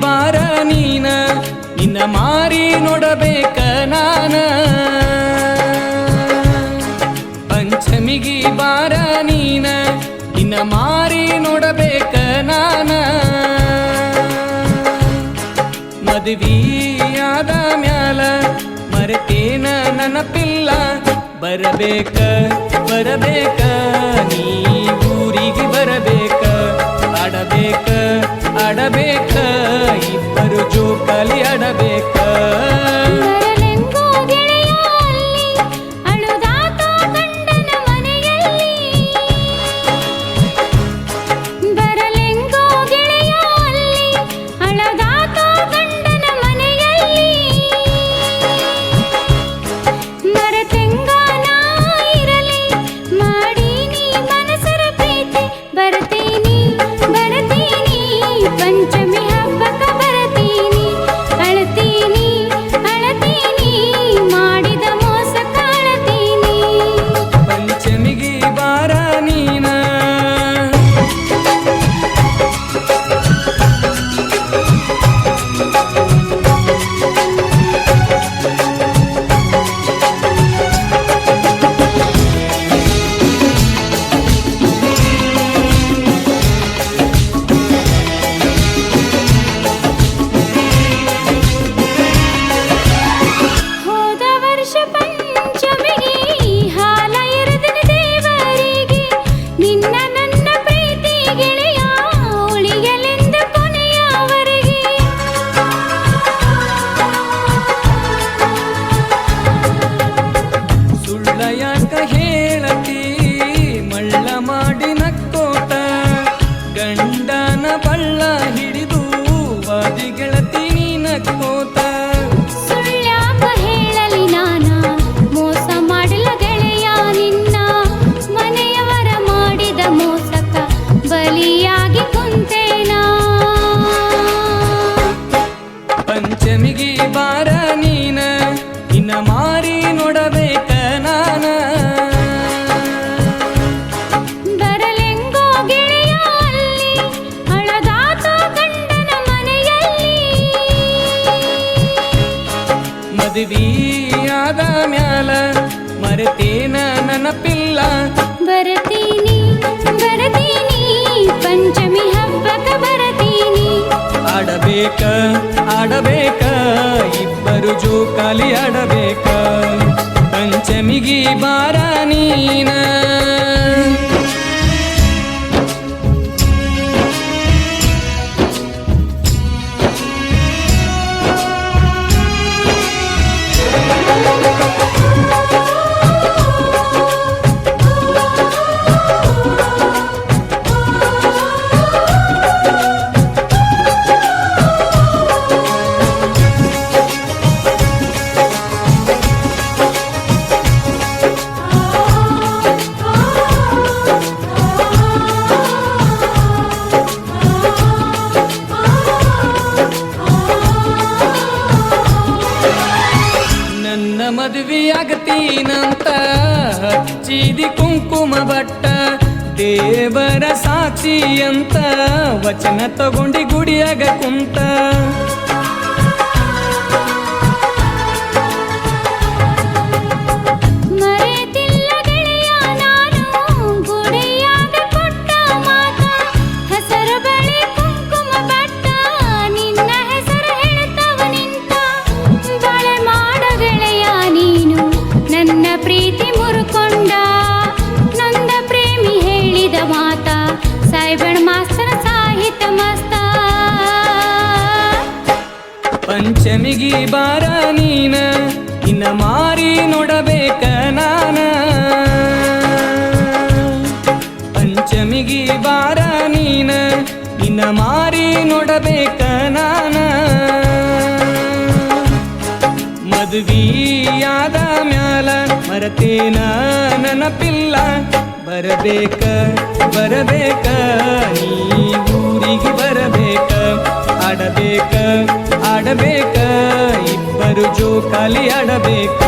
ಬಾರ ನೀನ ನಿನ್ನ ಮಾರಿ ನೋಡಬೇಕ ನಾನ ಪಂಚಮಿಗಿ ಬಾರ ನೀನ ನಿನ್ನ ಮಾರಿ ನೋಡಬೇಕ ನಾನ ಮದುವೆಯಾದ ಮ್ಯಾಲ ಮರೆತೇನ ನೆನಪಿಲ್ಲ ಬರಬೇಕ ಬರಬೇಕ ನೀ ಊರಿಗೆ ಬರಬೇಕ ಆಡಬೇಕ ಆಡಬೇಕ ಇಬ್ಬರು ಜೋಕಾಲಿ ಆಡಬೇಕ ಗಂಡನ ಬಳ್ಳ ಹಿಡಿದು ವಾದಿ ಗೆಳತಿ ನಕ್ಕೋತ ಸುಳ್ಳ್ಯಾಕ ಹೇಳಲಿ ನಾನ ಮೋಸ ಮಾಡಲ ಗೆಳೆಯ ನಿನ್ನ ಮನೆಯವರ ಮಾಡಿದ ಮೋಸಕ ಬಲಿಯಾಗಿ ಕುಂತೇನಾ ಪಂಚಮಿಗಿ ಬಾರ ನೀನ ಇನ್ನ ಮಾರಿ ನೋಡಬೇಕ ನಾನ ಮದುವೆಯಾದ ಮ್ಯಾಲ ಮರೆತೇನ ನೆನಪಿಲ್ಲ ಬರತೀನಿ ಬರತೀನಿ ಪಂಚಮಿ ಹಬ್ಬಕ ಬರತೀನಿ ಆಡಬೇಕ ಆಡಬೇಕ ಇಬ್ಬರು ಜೋಕಾಲಿ ಆಡಬೇಕ ಪಂಚಮಿಗಿ ಬಾರ ನೀನ ನನ್ನ ಮದುವೆಯಾಗತೀನಂತ ಹಚ್ಚಿದಿ ಕುಂಕುಮ ಬಟ್ಟ ದೇವರ ಸಾಕ್ಷಿ ಅಂತ ವಚನ ತಗೊಂಡಿ ಗುಡಿಯಾಗ ಕುಂತ ಪಂಚಮಿಗಿ ಬಾರ ನೀನ ಇನ್ನ ಮಾರಿ ನೋಡಬೇಕ ನಾನ ಪಂಚಮಿಗಿ ಬಾರ ನೀನ ಇನ್ನ ಮಾರಿ ನೋಡಬೇಕ ನಾನ ಮದುವೆಯಾದ ಮ್ಯಾಲ ಮರೆತೇನ ನೆನಪಿಲ್ಲ ಬರಬೇಕ ಬರಬೇಕ ನೀ ಊರಿಗೆ ಬರಬೇಕ ಆಡಬೇಕ ಆಡಬೇಕ ಇಬ್ಬರು ಜೋಕಾಲಿ ಆಡಬೇಕ